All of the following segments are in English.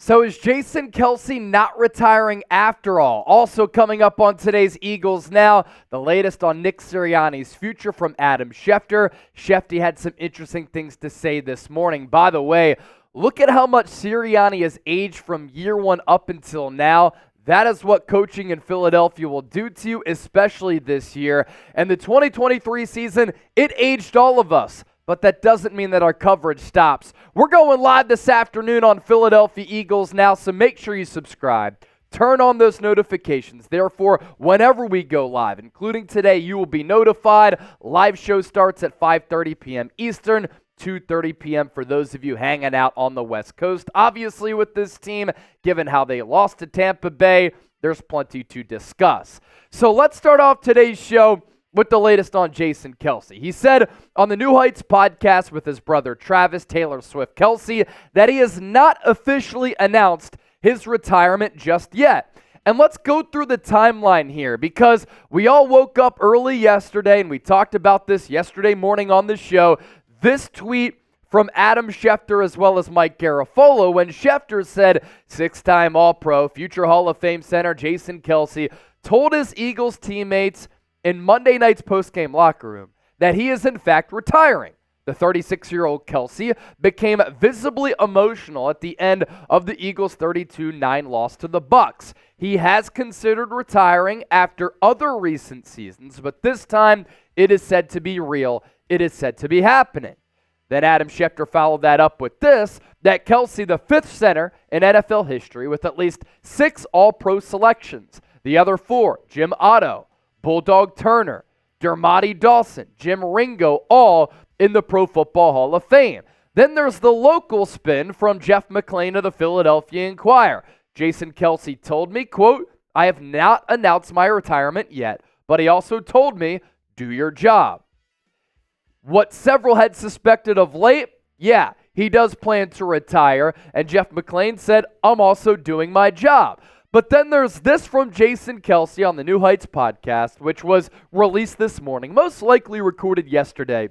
So is Jason Kelce not retiring after all? Also coming up on today's Eagles Now, the latest on Nick Sirianni's future from Adam Schefter. Schefter had some interesting things to say this morning. By the way, look at how much Sirianni has aged from year one up until now. That is what coaching in Philadelphia will do to you, especially this year. And the 2023 season, it aged all of us. But that doesn't mean that our coverage stops. We're going live this afternoon on Philadelphia Eagles Now, so make sure you subscribe. Turn on those notifications. Therefore, whenever we go live, including today, you will be notified. Live show starts at 5:30 p.m. Eastern, 2:30 p.m. for those of you hanging out on the West Coast. Obviously, with this team, given how they lost to Tampa Bay, there's plenty to discuss. So let's start off today's show with the latest on Jason Kelce. He said on the New Heights podcast with his brother Travis Taylor Swift Kelce that he has not officially announced his retirement just yet. And let's go through the timeline here because we all woke up early yesterday and we talked about this yesterday morning on the show. This tweet from Adam Schefter as well as Mike Garafolo when Schefter said six-time All-Pro, future Hall of Fame center Jason Kelce told his Eagles teammates in Monday night's postgame locker room that he is in fact retiring. The 36-year-old Kelce became visibly emotional at the end of the Eagles' 32-9 loss to the Bucs. He has considered retiring after other recent seasons, but this time it is said to be real. It is said to be happening. Then Adam Schefter followed that up with this, that Kelce, the fifth center in NFL history with at least 6 All-Pro selections. The other 4, Jim Otto, Bulldog Turner, Dermotty Dawson, Jim Ringo, all in the Pro Football Hall of Fame. Then there's the local spin from Jeff McClain of the Philadelphia Inquirer. Jason Kelce told me, quote, I have not announced my retirement yet, but he also told me, do your job. What several had suspected of late, yeah, he does plan to retire, and Jeff McClain said, I'm also doing my job. But then there's this from Jason Kelce on the New Heights podcast, which was released this morning, most likely recorded yesterday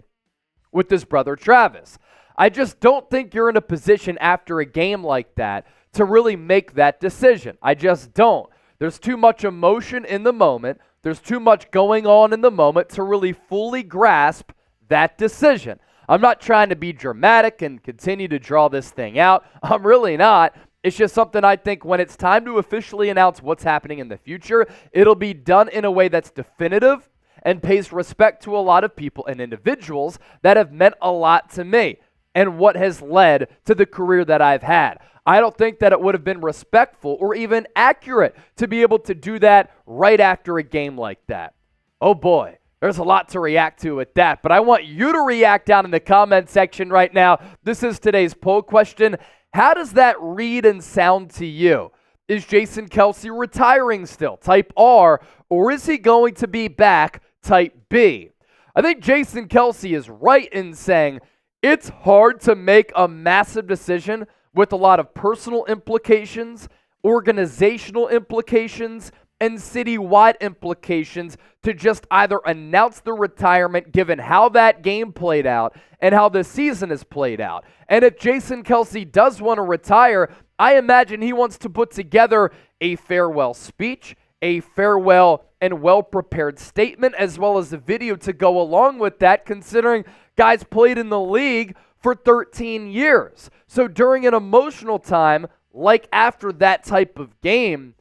with his brother Travis. I just don't think you're in a position after a game like that to really make that decision. I just don't. There's too much emotion in the moment. There's too much going on in the moment to really fully grasp that decision. I'm not trying to be dramatic and continue to draw this thing out. I'm really not. It's just something I think when it's time to officially announce what's happening in the future, it'll be done in a way that's definitive and pays respect to a lot of people and individuals that have meant a lot to me and what has led to the career that I've had. I don't think that it would have been respectful or even accurate to be able to do that right after a game like that. Oh boy, there's a lot to react to with that, but I want you to react down in the comment section right now. This is today's poll question. How does that read and sound to you? Is Jason Kelce retiring still, type R, or is he going to be back, type B? I think Jason Kelce is right in saying it's hard to make a massive decision with a lot of personal implications, organizational implications, and citywide implications to just either announce the retirement given how that game played out and how the season has played out. And if Jason Kelce does want to retire, I imagine he wants to put together a farewell speech, a farewell and well-prepared statement, as well as a video to go along with that, considering guys played in the league for 13 years. So during an emotional time, like after that type of game,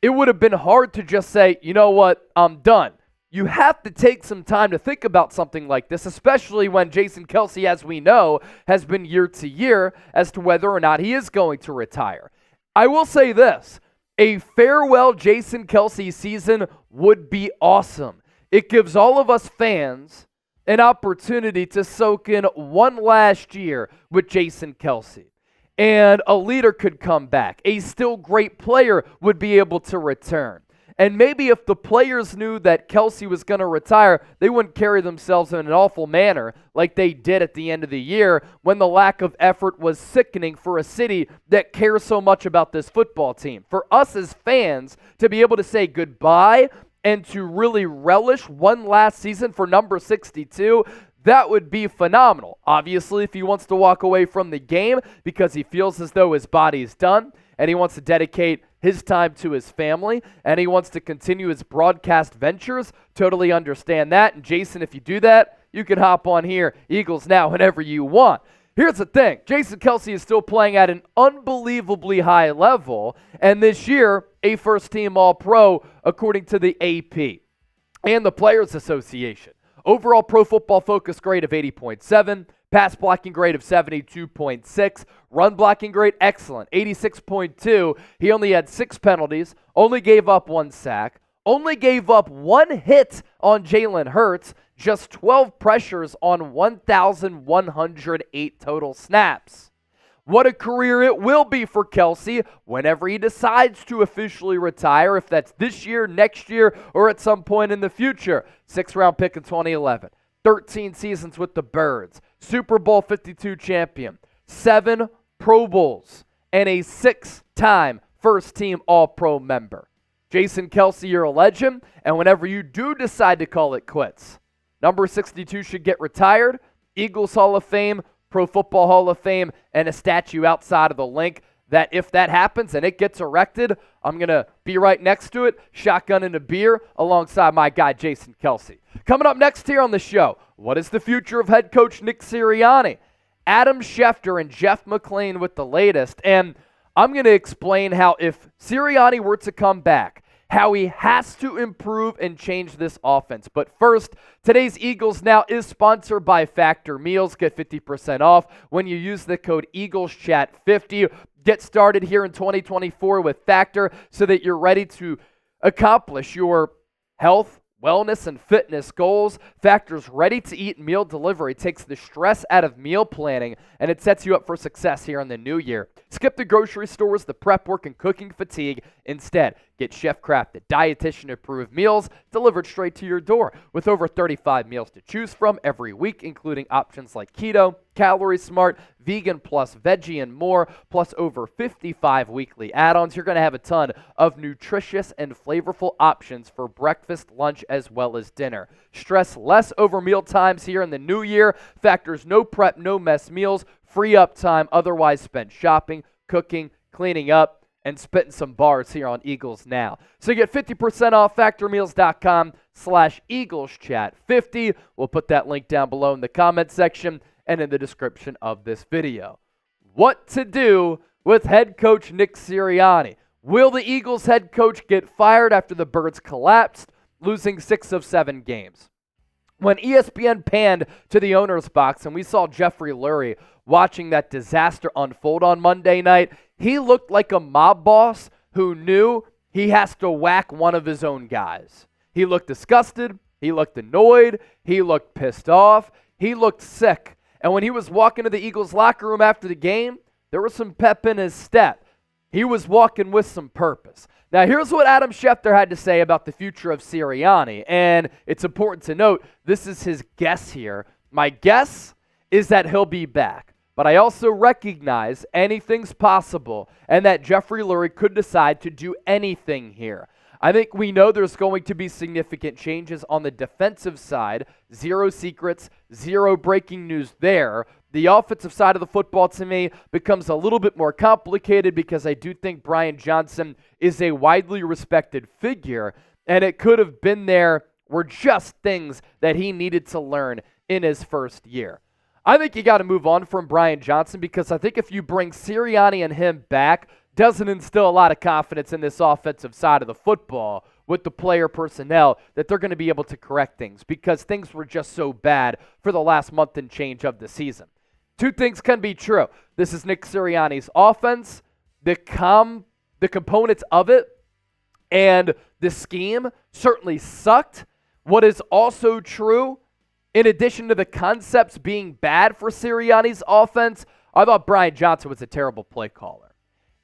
it would have been hard to just say, you know what, I'm done. You have to take some time to think about something like this, especially when Jason Kelce, as we know, has been year to year as to whether or not he is going to retire. I will say this, a farewell Jason Kelce season would be awesome. It gives all of us fans an opportunity to soak in one last year with Jason Kelce. And a leader could come back. A still great player would be able to return. And maybe if the players knew that Kelce was going to retire, they wouldn't carry themselves in an awful manner like they did at the end of the year when the lack of effort was sickening for a city that cares so much about this football team. For us as fans to be able to say goodbye and to really relish one last season for number 62, that would be phenomenal. Obviously, if he wants to walk away from the game because he feels as though his body's done, and he wants to dedicate his time to his family, and he wants to continue his broadcast ventures. Totally understand that. And Jason, if you do that, you can hop on here, Eagles Now, whenever you want. Here's the thing. Jason Kelce is still playing at an unbelievably high level, and this year, a first-team All-Pro, according to the AP and the Players Association. Overall Pro Football Focus grade of 80.7, pass blocking grade of 72.6, run blocking grade excellent, 86.2. He only had 6 penalties, only gave up 1 sack, only gave up 1 hit on Jalen Hurts, just 12 pressures on 1,108 total snaps. What a career it will be for Kelce whenever he decides to officially retire, if that's this year, next year, or at some point in the future. 6th-round pick in 2011, 13 seasons with the Birds, Super Bowl 52 champion, 7 Pro Bowls, and a 6-time first-team All-Pro member. Jason Kelce, you're a legend, and whenever you do decide to call it quits, number 62 should get retired, Eagles Hall of Fame, Pro Football Hall of Fame, and a statue outside of the link that if that happens and it gets erected, I'm going to be right next to it, shotgun and a beer alongside my guy Jason Kelce. Coming up next here on the show, what is the future of head coach Nick Sirianni? Adam Schefter and Jeff McLean with the latest, and I'm going to explain how if Sirianni were to come back, how he has to improve and change this offense. But first, today's Eagles Now is sponsored by Factor Meals. Get 50% off when you use the code EaglesChat50. Get started here in 2024 with Factor so that you're ready to accomplish your health, wellness, and fitness goals. Factor's ready-to-eat meal delivery takes the stress out of meal planning, and it sets you up for success here in the new year. Skip the grocery stores, the prep work, and cooking fatigue. Instead, get chef-crafted, dietitian-approved meals delivered straight to your door. With over 35 meals to choose from every week, including options like keto, calorie smart, vegan plus veggie, and more, plus over 55 weekly add-ons. You're going to have a ton of nutritious and flavorful options for breakfast, lunch, as well as dinner. Stress less over meal times here in the new year. Factor's no prep, no mess meals, free up time otherwise spent shopping, cooking, cleaning up, and spitting some bars here on Eagles Now. So get 50% off factormeals.com/EaglesChat50. We'll put that link down below in the comment section and in the description of this video. What to do with head coach Nick Sirianni? Will the Eagles head coach get fired after the Birds collapsed, losing 6 of 7 games? When ESPN panned to the owner's box and we saw Jeffrey Lurie watching that disaster unfold on Monday night, he looked like a mob boss who knew he has to whack one of his own guys. He looked disgusted. He looked annoyed. He looked pissed off. He looked sick. And when he was walking to the Eagles locker room after the game, there was some pep in his step. He was walking with some purpose. Now, here's what Adam Schefter had to say about the future of Sirianni, and it's important to note this is his guess here. My guess is that he'll be back, but I also recognize anything's possible and that Jeffrey Lurie could decide to do anything here. I think we know there's going to be significant changes on the defensive side. Zero secrets, zero breaking news there. The offensive side of the football, to me, becomes a little bit more complicated because I do think Brian Johnson is a widely respected figure, and it could have been there were just things that he needed to learn in his first year. I think you got to move on from Brian Johnson because I think if you bring Sirianni and him back, doesn't instill a lot of confidence in this offensive side of the football with the player personnel that they're going to be able to correct things because things were just so bad for the last month and change of the season. 2 things can be true. This is Nick Sirianni's offense, the components of it, and the scheme certainly sucked. What is also true, in addition to the concepts being bad for Sirianni's offense, I thought Brian Johnson was a terrible play caller.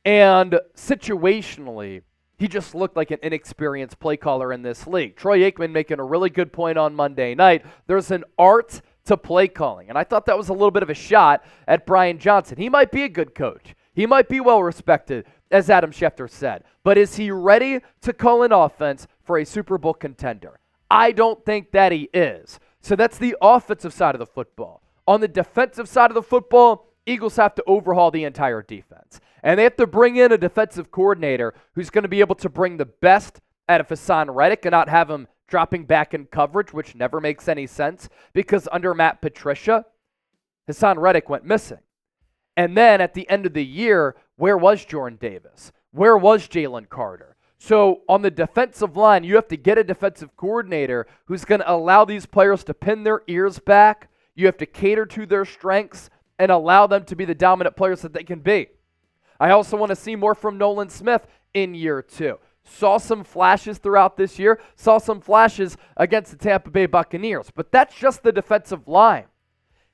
And situationally, he just looked like an inexperienced play caller in this league. Troy Aikman making a really good point on Monday night. There's an art to play calling, and I thought that was a little bit of a shot at Brian Johnson. He might be a good coach. He might be well respected, as Adam Schefter said. But is he ready to call an offense for a Super Bowl contender? I don't think that he is. So that's the offensive side of the football. On the defensive side of the football, Eagles have to overhaul the entire defense. And they have to bring in a defensive coordinator who's going to be able to bring the best out of Hassan Reddick and not have him dropping back in coverage, which never makes any sense because under Matt Patricia, Hassan Reddick went missing. And then at the end of the year, where was Jordan Davis? Where was Jalen Carter? So on the defensive line, you have to get a defensive coordinator who's going to allow these players to pin their ears back. You have to cater to their strengths and allow them to be the dominant players that they can be. I also want to see more from Nolan Smith in year 2. Saw some flashes throughout this year. Saw some flashes against the Tampa Bay Buccaneers. But that's just the defensive line.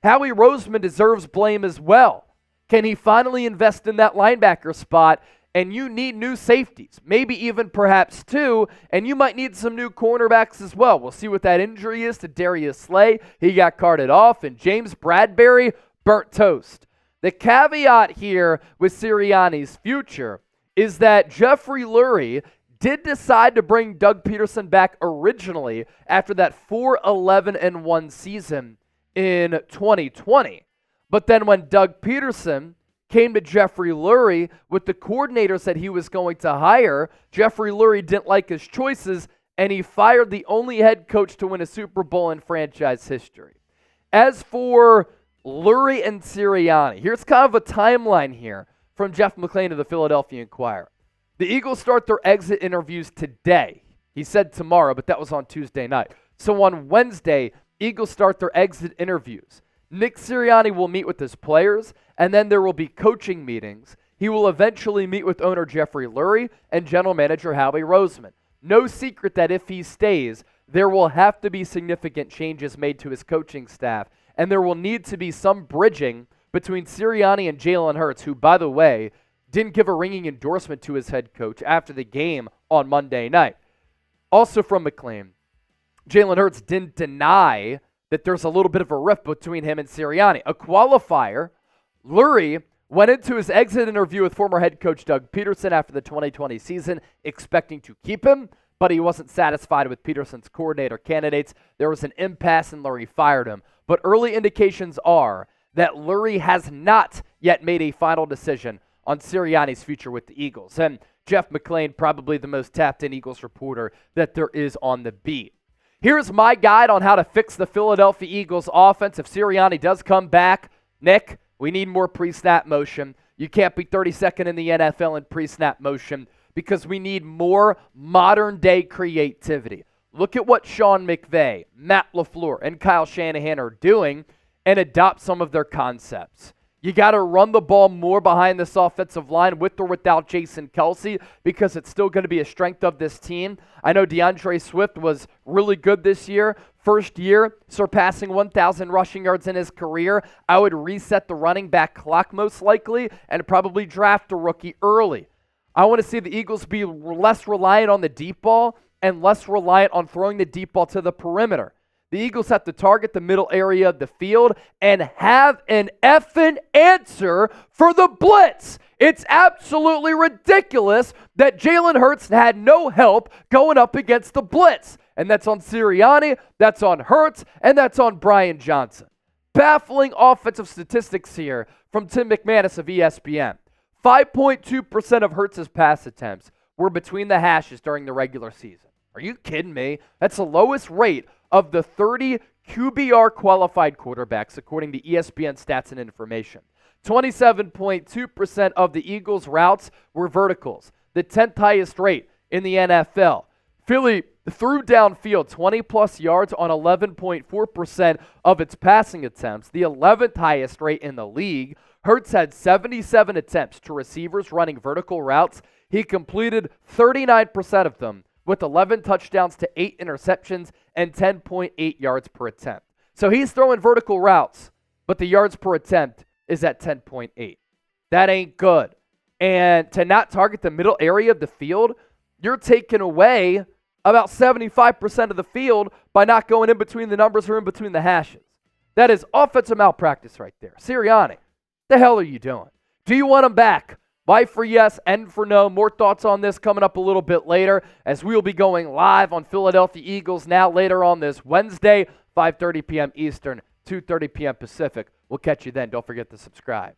Howie Roseman deserves blame as well. Can he finally invest in that linebacker spot? And you need new safeties, maybe even perhaps 2, and you might need some new cornerbacks as well. We'll see what that injury is to Darius Slay. He got carted off, and James Bradbury, burnt toast. The caveat here with Sirianni's future is that Jeffrey Lurie did decide to bring Doug Peterson back originally after that 4-11-1 season in 2020. But then when Doug Peterson came to Jeffrey Lurie with the coordinators that he was going to hire, Jeffrey Lurie didn't like his choices, and he fired the only head coach to win a Super Bowl in franchise history. As for Lurie and Sirianni, here's kind of a timeline here from Jeff McClain of the Philadelphia Inquirer. The Eagles start their exit interviews today. He said tomorrow, but that was on Tuesday night. So on Wednesday, Eagles start their exit interviews. Nick Sirianni will meet with his players, and then there will be coaching meetings. He will eventually meet with owner Jeffrey Lurie and general manager Howie Roseman. No secret that if he stays, there will have to be significant changes made to his coaching staff, and there will need to be some bridging between Sirianni and Jalen Hurts, who, by the way, didn't give a ringing endorsement to his head coach after the game on Monday night. Also from McClain, Jalen Hurts didn't deny that there's a little bit of a rift between him and Sirianni. A qualifier, Lurie went into his exit interview with former head coach Doug Peterson after the 2020 season, expecting to keep him, but he wasn't satisfied with Peterson's coordinator candidates. There was an impasse and Lurie fired him. But early indications are that Lurie has not yet made a final decision on Sirianni's future with the Eagles. And Jeff McClain, probably the most tapped-in Eagles reporter that there is on the beat. Here's my guide on how to fix the Philadelphia Eagles offense if Sirianni does come back. Nick, we need more pre-snap motion. You can't be 32nd in the NFL in pre-snap motion because we need more modern-day creativity. Look at what Sean McVay, Matt LaFleur, and Kyle Shanahan are doing and adopt some of their concepts. You got to run the ball more behind this offensive line with or without Jason Kelce because it's still going to be a strength of this team. I know DeAndre Swift was really good this year. First year, surpassing 1,000 rushing yards in his career. I would reset the running back clock most likely and probably draft a rookie early. I want to see the Eagles be less reliant on the deep ball and less reliant on throwing the deep ball to the perimeter. The Eagles have to target the middle area of the field and have an effing answer for the blitz. It's absolutely ridiculous that Jalen Hurts had no help going up against the blitz. And that's on Sirianni, that's on Hurts, and that's on Brian Johnson. Baffling offensive statistics here from Tim McManus of ESPN. 5.2% of Hurts' pass attempts were between the hashes during the regular season. Are you kidding me? That's the lowest rate of the 30 QBR qualified quarterbacks, according to ESPN stats and information. 27.2% of the Eagles' routes were verticals, the 10th highest rate in the NFL. Philly threw downfield 20-plus yards on 11.4% of its passing attempts, the 11th highest rate in the league. Hurts had 77 attempts to receivers running vertical routes. He completed 39% of them, with 11 touchdowns to 8 interceptions and 10.8 yards per attempt. So he's throwing vertical routes, but the yards per attempt is at 10.8. That ain't good. And to not target the middle area of the field, you're taking away about 75% of the field by not going in between the numbers or in between the hashes. That is offensive malpractice right there. Sirianni, the hell are you doing? Do you want him back? Y for yes, N for no. More thoughts on this coming up a little bit later as we will be going live on Philadelphia Eagles now later on this Wednesday, 5:30 p.m. Eastern, 2:30 p.m. Pacific. We'll catch you then. Don't forget to subscribe.